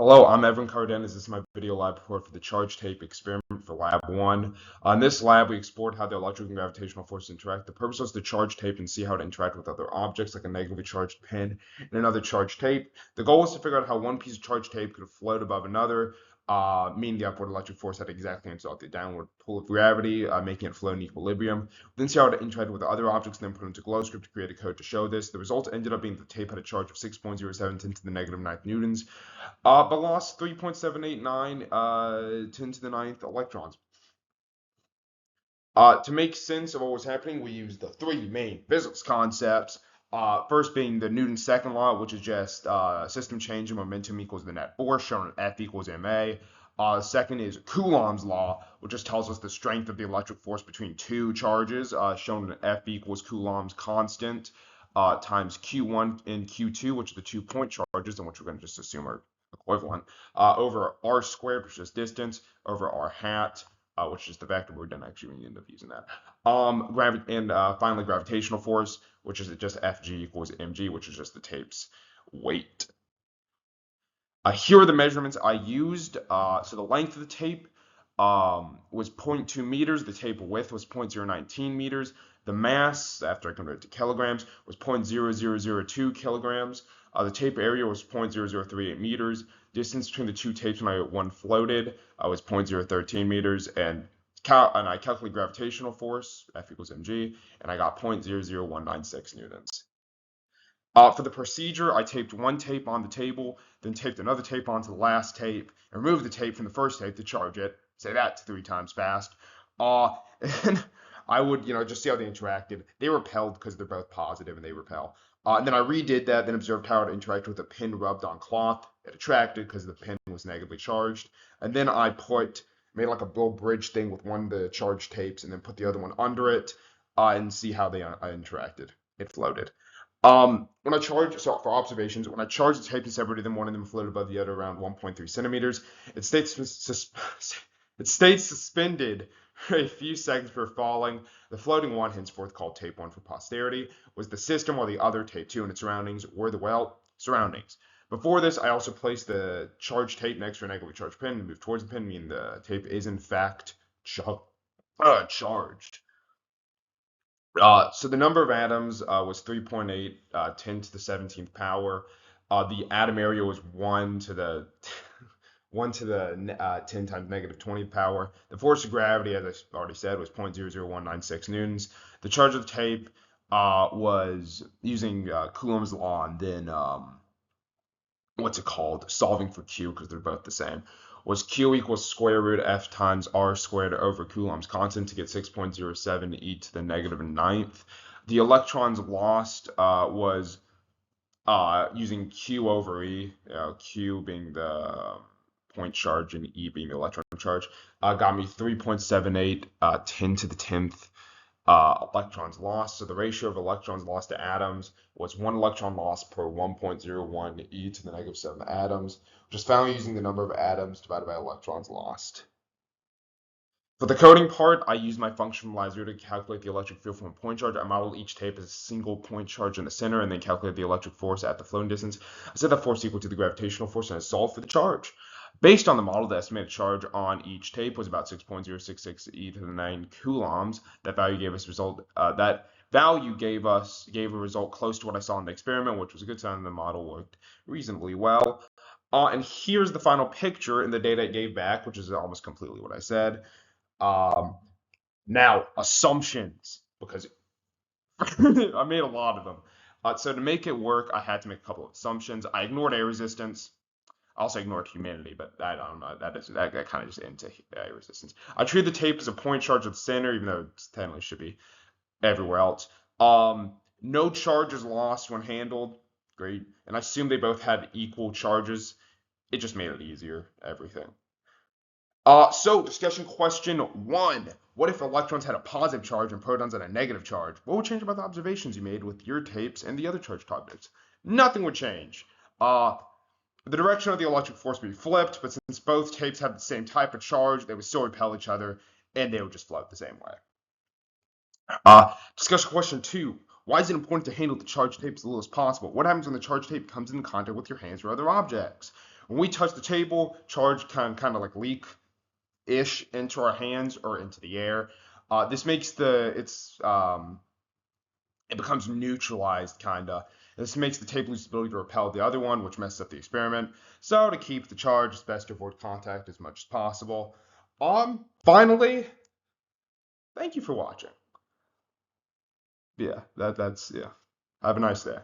Hello, I'm Evren. This is my video lab report for the charge tape experiment for lab 1. In this lab, we explored how the electric and gravitational forces interact. The purpose was to charge tape and see how it interacted with other objects, like a negatively charged pin and another charged tape. The goal was to figure out how one piece of charged tape could float above another, meaning the upward electric force had exactly cancelled the downward pull of gravity, making it float in equilibrium. Then see how it interacted with other objects, and then put into GlowScript to create a code to show this. The result ended up being that the tape had a charge of 6.07 10 to the negative 9th newtons, but lost 3.789 10 to the 9th electrons. To make sense of what was happening, we used the three main physics concepts. First being the Newton's second law, which is just system change and momentum equals the net force, shown at F equals ma. Second is Coulomb's law, which just tells us the strength of the electric force between two charges, shown at F equals Coulomb's constant times Q1 and Q2, which are the 2-point charges, and which we're going to just assume are equivalent, over r squared, which is distance, over r hat, which is the vector. We're done actually when you end up using that. Finally, gravitational force, which is just Fg equals mg, which is just the tape's weight. Here are the measurements I used. So the length of the tape was 0.2 meters. The tape width was 0.019 meters. The mass, after I converted it to kilograms, was 0.0002 kilograms. The tape area was 0.0038 meters. Distance between the two tapes when one floated was 0.013 meters. And I calculated gravitational force, F equals mg, and I got 0.00196 newtons. For the procedure, I taped one tape on the table, then taped another tape onto the last tape, and removed the tape from the first tape to charge it. Say that 3 times fast. And I would, just see how they interacted. They repelled because they're both positive and they repel. And then I redid that, then observed how it interacted with a pin rubbed on cloth. It attracted because the pin was negatively charged. And then I made like a little bridge thing with one of the charged tapes and then put the other one under it and see how they interacted. It floated. For observations, when I charged the tape and separated them, one of them floated above the other around 1.3 centimeters. It stayed suspended for a few seconds before falling. The floating one, henceforth called tape 1 for posterity, was the system, while the other, tape 2, and its surroundings were the, surroundings. Before this, I also placed the charged tape next to a negatively charged pin and moved towards the pin, meaning the tape is in fact charged. So the number of atoms was 3.8, 10 to the 17th power. The atom area was 1 to the 10 times negative 20th power. The force of gravity, as I already said, was 0.00196 newtons. The charge of the tape was using Coulomb's law, and then solving for Q, because they're both the same, was Q equals square root F times R squared over Coulomb's constant to get 6.07 e to the negative 9th. The electrons lost was using Q over E, Q being the point charge and E being the electron charge, got me 3.78 10 to the 10th electrons lost. So the ratio of electrons lost to atoms was 1 electron lost per 1.01 e to the negative 7 atoms, which is found using the number of atoms divided by electrons lost. For the coding part, I used my function from Lazarus to calculate the electric field from a point charge. I modeled each tape as a single point charge in the center and then calculated the electric force at the floating distance. I set that force equal to the gravitational force and I solved for the charge. Based on the model, the estimated charge on each tape was about 6.066 e to the 9 coulombs. That value gave us gave a result close to what I saw in the experiment, which was a good sign the model worked reasonably well. And here's the final picture in the data it gave back, which is almost completely what I said. Now, assumptions, because I made a lot of them. So to make it work, I had to make a couple of assumptions. I ignored air resistance. I also ignored humidity, but I don't know. That kind of just into air resistance. I treated the tape as a point charge at the center, even though it technically should be everywhere else. No charge is lost when handled. Great. And I assumed they both had equal charges. It just made it easier, everything. So discussion question 1. What if electrons had a positive charge and protons had a negative charge? What would change about the observations you made with your tapes and the other charged objects? Nothing would change. The direction of the electric force would be flipped, but since both tapes have the same type of charge, they would still repel each other, and they would just float the same way. Discussion question 2. Why is it important to handle the charged tape as little as possible? What happens when the charged tape comes in contact with your hands or other objects? When we touch the table, charge can kind of like leak-ish into our hands or into the air. This makes it becomes neutralized kinda. This makes the table lose's ability to repel the other one, which messes up the experiment. So to keep the charge, it's best to avoid contact as much as possible. Finally, thank you for watching. Yeah, that's yeah. Have a nice day.